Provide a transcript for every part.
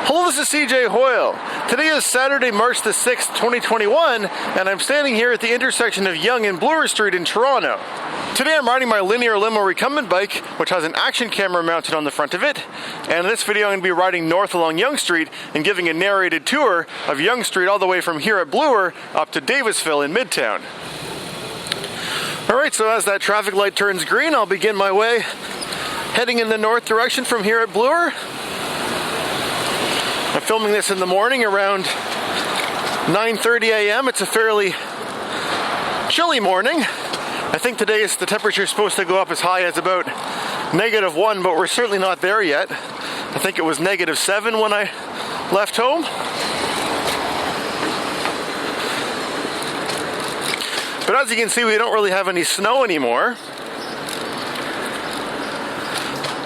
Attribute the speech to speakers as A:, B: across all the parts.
A: Hello, this is cjhoyle. Today is Saturday, March the 6th, 2021, and I'm standing here at the intersection of Yonge and Bloor Street in Toronto. Today I'm riding my Linear Limo Recumbent Bike, which has an action camera mounted on the front of it, and in this video I'm going to be riding north along Yonge Street and giving a narrated tour of Yonge Street all the way from here at Bloor up to Davisville in Midtown. Alright, so as that traffic light turns green, I'll begin my way heading in the north direction from here at Bloor. I'm filming this in the morning around 9:30 a.m. It's a fairly chilly morning. I think today the temperature is supposed to go up as high as about -1, but we're certainly not there yet. I think it was -7 when I left home. But as you can see, we don't really have any snow anymore.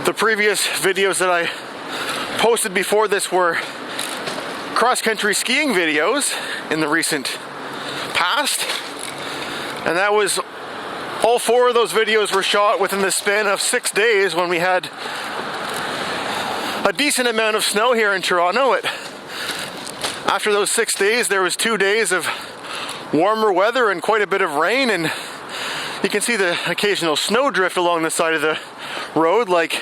A: The previous videos that I posted before this were cross-country skiing videos in the recent past, and that was all 4 of those videos were shot within the span of 6 days when we had a decent amount of snow here in Toronto. After those 6 days, there was 2 days of warmer weather and quite a bit of rain, and you can see the occasional snowdrift along the side of the road, like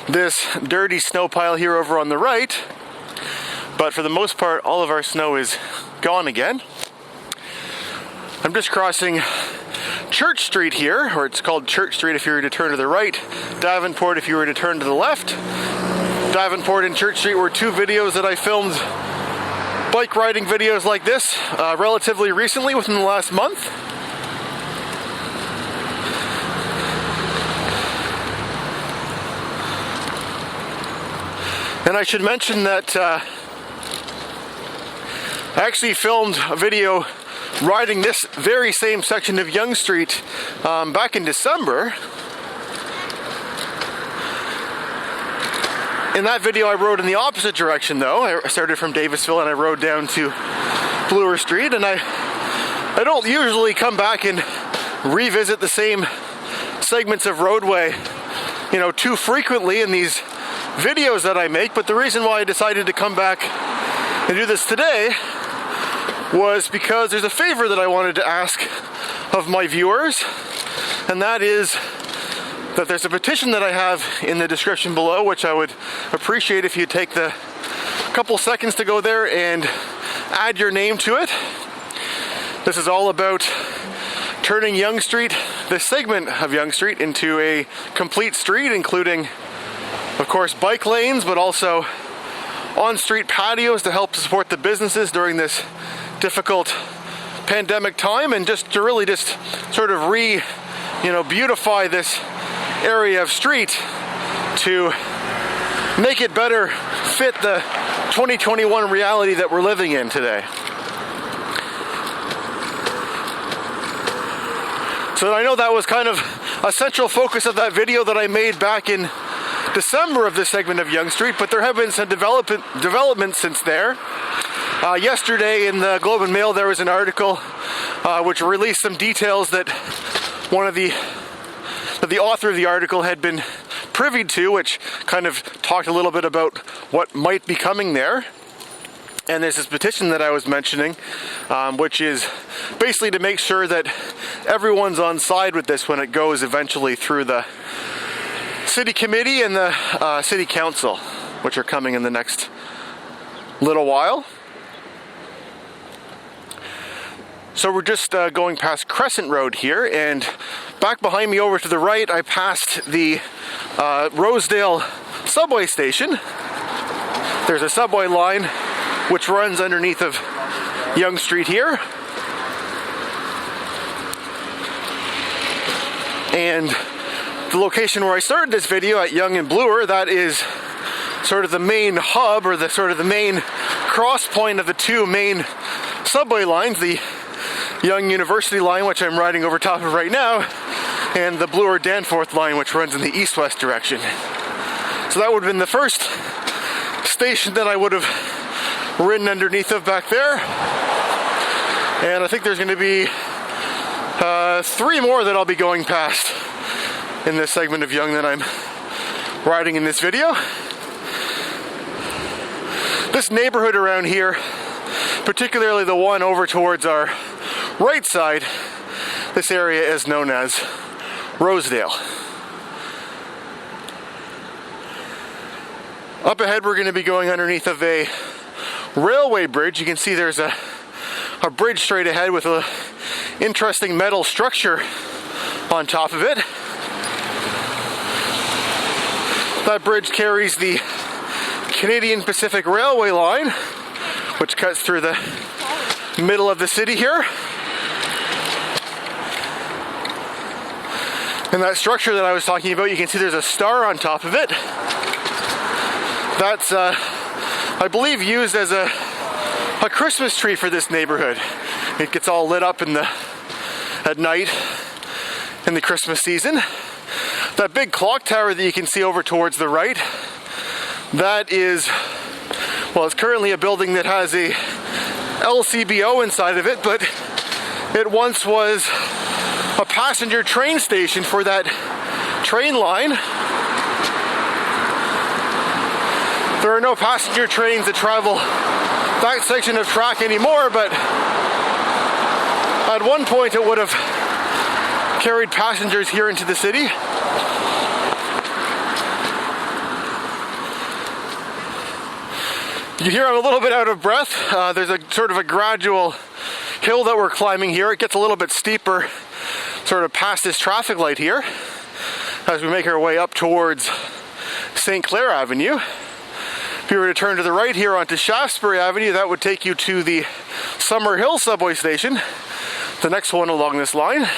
A: this dirty snow pile here over on the right. But for the most part, all of our snow is gone again. I'm just crossing Church Street here, or it's called Church Street if you were to turn to the right, Davenport if you were to turn to the left. Davenport and Church Street were 2 videos that I filmed, bike riding videos like this, relatively recently, within the last month. And I should mention that I actually filmed a video riding this very same section of Yonge Street back in December. In that video I rode in the opposite direction though. I started from Davisville and I rode down to Bloor Street, and I don't usually come back and revisit the same segments of roadway, too frequently in these videos that I make, but the reason why I decided to come back and do this today was because there's a favor that I wanted to ask of my viewers, and that is that there's a petition that I have in the description below, which I would appreciate if you take the couple seconds to go there and add your name to it. This is all about turning Yonge Street, this segment of Yonge Street, into a complete street, including, of course, bike lanes, but also on-street patios to help support the businesses during this difficult pandemic time, and just to really just sort of beautify this area of street to make it better fit the 2021 reality that we're living in today. So I know that was kind of a central focus of that video that I made back in December of this segment of Yonge Street, but there have been some developments since there. Yesterday in the Globe and Mail there was an article which released some details that the author of the article had been privy to, which kind of talked a little bit about what might be coming there. And there's this petition that I was mentioning, which is basically to make sure that everyone's on side with this when it goes eventually through the City Committee and the City Council, which are coming in the next little while. So we're just going past Crescent Road here, and back behind me over to the right I passed the Rosedale subway station. There's a subway line which runs underneath of Yonge Street here. And the location where I started this video at Yonge and Bloor, that is sort of the main hub, or the main cross point of the 2 main subway lines, the Yonge University line, which I'm riding over top of right now, and the Bloor Danforth line, which runs in the east-west direction. So that would have been the first station that I would have ridden underneath of back there. And I think there's going to be 3 more that I'll be going past in this segment of Yonge that I'm riding in this video. This neighborhood around here, particularly the one over towards our right side, this area is known as Rosedale. Up ahead, we're going to be going underneath of a railway bridge. You can see there's a bridge straight ahead with an interesting metal structure on top of it. That bridge carries the Canadian Pacific Railway line, which cuts through the middle of the city here. And that structure that I was talking about, you can see there's a star on top of it. That's, I believe, used as a Christmas tree for this neighborhood. It gets all lit up at night in the Christmas season. That big clock tower that you can see over towards the right, that is, well, it's currently a building that has a LCBO inside of it, but it once was a passenger train station for that train line. There are no passenger trains that travel that section of track anymore, but at one point it would have carried passengers here into the city. You hear I'm a little bit out of breath. There's a sort of a gradual hill that we're climbing here. It gets a little bit steeper sort of past this traffic light here as we make our way up towards Sinclair Avenue. If you were to turn to the right here onto Shaftsbury Avenue, that would take you to the Summer Hill subway station, the next one along this line.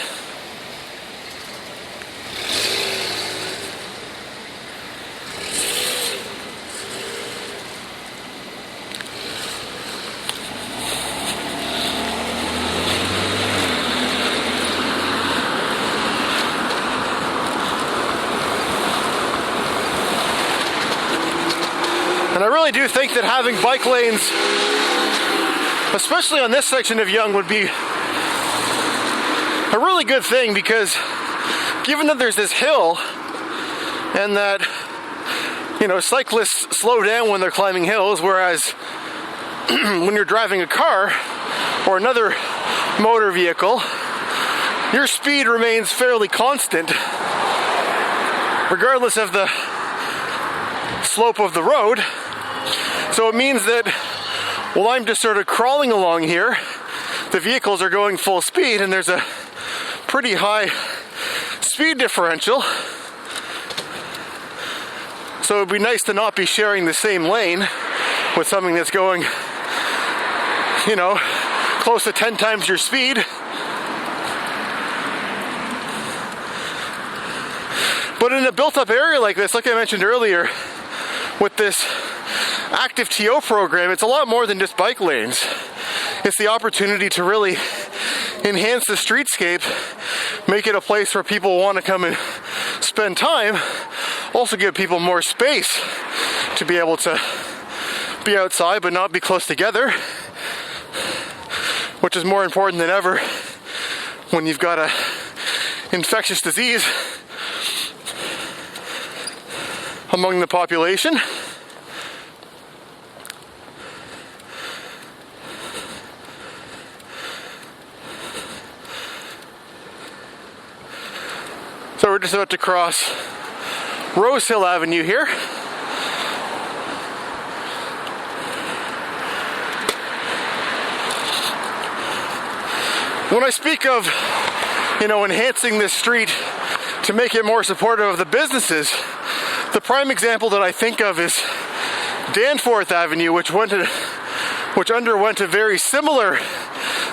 A: And I really do think that having bike lanes, especially on this section of Yonge, would be a really good thing, because given that there's this hill and that, you know, cyclists slow down when they're climbing hills, whereas when you're driving a car or another motor vehicle, your speed remains fairly constant regardless of the slope of the road. So it means that while I'm just sort of crawling along here, the vehicles are going full speed and there's a pretty high speed differential. So it'd be nice to not be sharing the same lane with something that's going, you know, close to 10 times your speed. But in a built-up area like this, like I mentioned earlier, with this active TO program, it's a lot more than just bike lanes. It's the opportunity to really enhance the streetscape, make it a place where people want to come and spend time, also give people more space to be able to be outside but not be close together, which is more important than ever when you've got an infectious disease among the population. So we're just about to cross Rosedale Avenue here. When I speak of, you know, enhancing this street to make it more supportive of the businesses, the prime example that I think of is Danforth Avenue, which underwent a very similar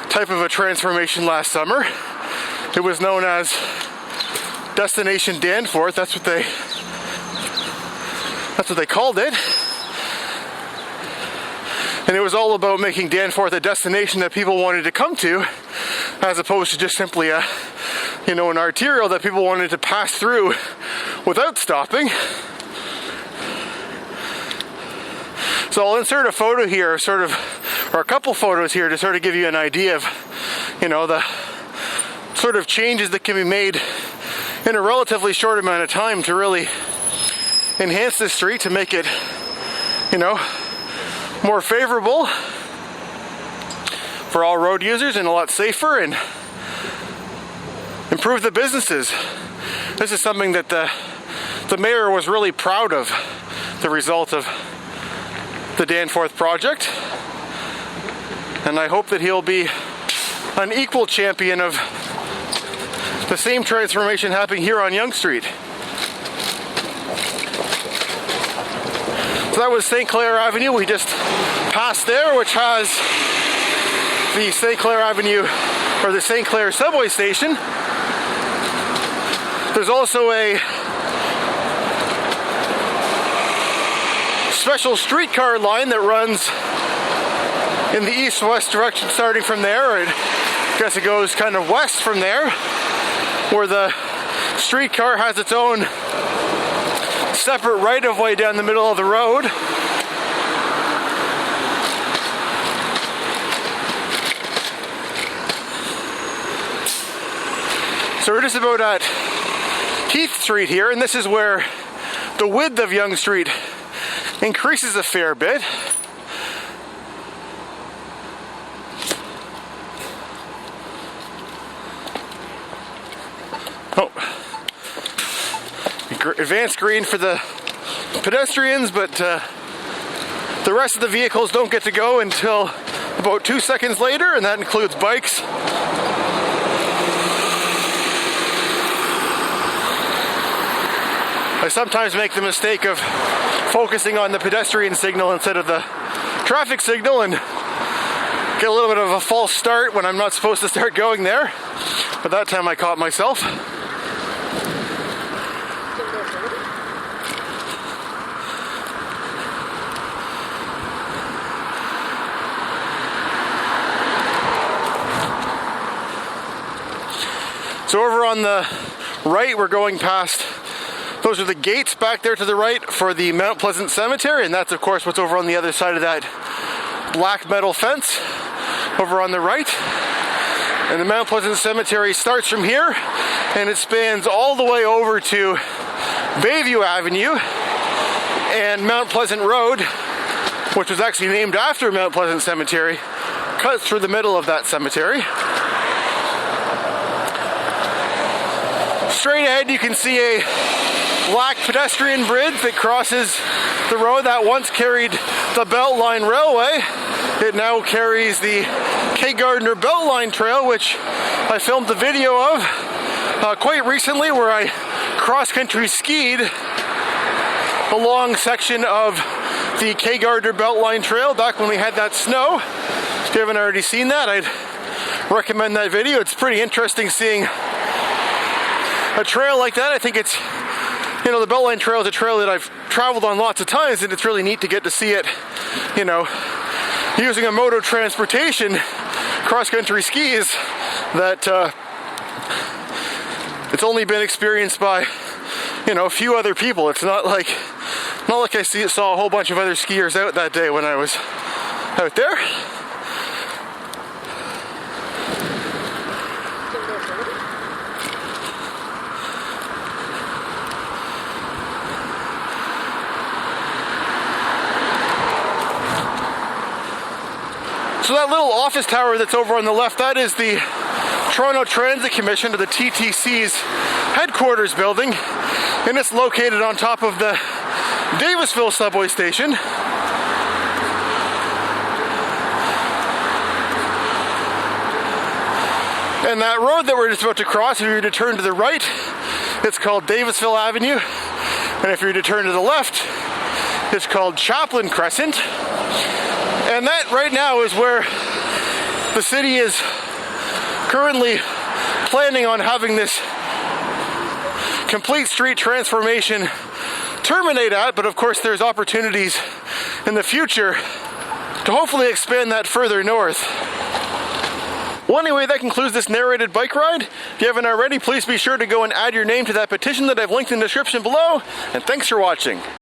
A: type of a transformation last summer. It was known as Destination Danforth. That's what they called it. And it was all about making Danforth a destination that people wanted to come to, as opposed to just simply an arterial that people wanted to pass through without stopping. So I'll insert a photo here, or a couple photos here, to sort of give you an idea of, you know, the sort of changes that can be made in a relatively short amount of time to really enhance the street, to make it, you know, more favorable for all road users and a lot safer and improve the businesses. This is something that the mayor was really proud of, the result of the Danforth project. And I hope that he'll be an equal champion of the same transformation happening here on Yonge Street. So that was Sinclair Avenue. We just passed there, which has the Sinclair Avenue, or the Sinclair subway station. There's also a special streetcar line that runs in the east-west direction starting from there. I guess it goes kind of west from there, where the streetcar has its own separate right-of-way down the middle of the road. So we're just about at Keith Street here, and this is where the width of Yonge Street increases a fair bit. Oh, advanced green for the pedestrians, but the rest of the vehicles don't get to go until about 2 seconds later, and that includes bikes. I sometimes make the mistake of focusing on the pedestrian signal instead of the traffic signal and get a little bit of a false start when I'm not supposed to start going there. But that time I caught myself. So over on the right, we're going past, those are the gates back there to the right for the Mount Pleasant Cemetery, and that's of course what's over on the other side of that black metal fence over on the right. And the Mount Pleasant Cemetery starts from here and it spans all the way over to Bayview Avenue, and Mount Pleasant Road, which was actually named after Mount Pleasant Cemetery, cuts through the middle of that cemetery. Straight ahead you can see a black pedestrian bridge that crosses the road that once carried the Beltline Railway. It now carries the K. Gardner Beltline Trail, which I filmed a video of quite recently, where I cross-country skied a long section of the K. Gardner Beltline Trail back when we had that snow. If you haven't already seen that, I'd recommend that video. It's pretty interesting seeing a trail like that. I think it's, you know, the Beltline Trail is a trail that I've traveled on lots of times, and it's really neat to get to see it, you know, using a mode of transportation, cross-country skis, that it's only been experienced by, you know, a few other people. It's not like I saw a whole bunch of other skiers out that day when I was out there. So that little office tower that's over on the left, that is the Toronto Transit Commission, or the TTC's headquarters building, and it's located on top of the Davisville subway station. And that road that we're just about to cross, if you were to turn to the right, it's called Davisville Avenue, and if you were to turn to the left, it's called Chaplain Crescent. And that right now is where the city is currently planning on having this complete street transformation terminate at, but of course there's opportunities in the future to hopefully expand that further north. Well, anyway, that concludes this narrated bike ride. If you haven't already, please be sure to go and add your name to that petition that I've linked in the description below, and thanks for watching.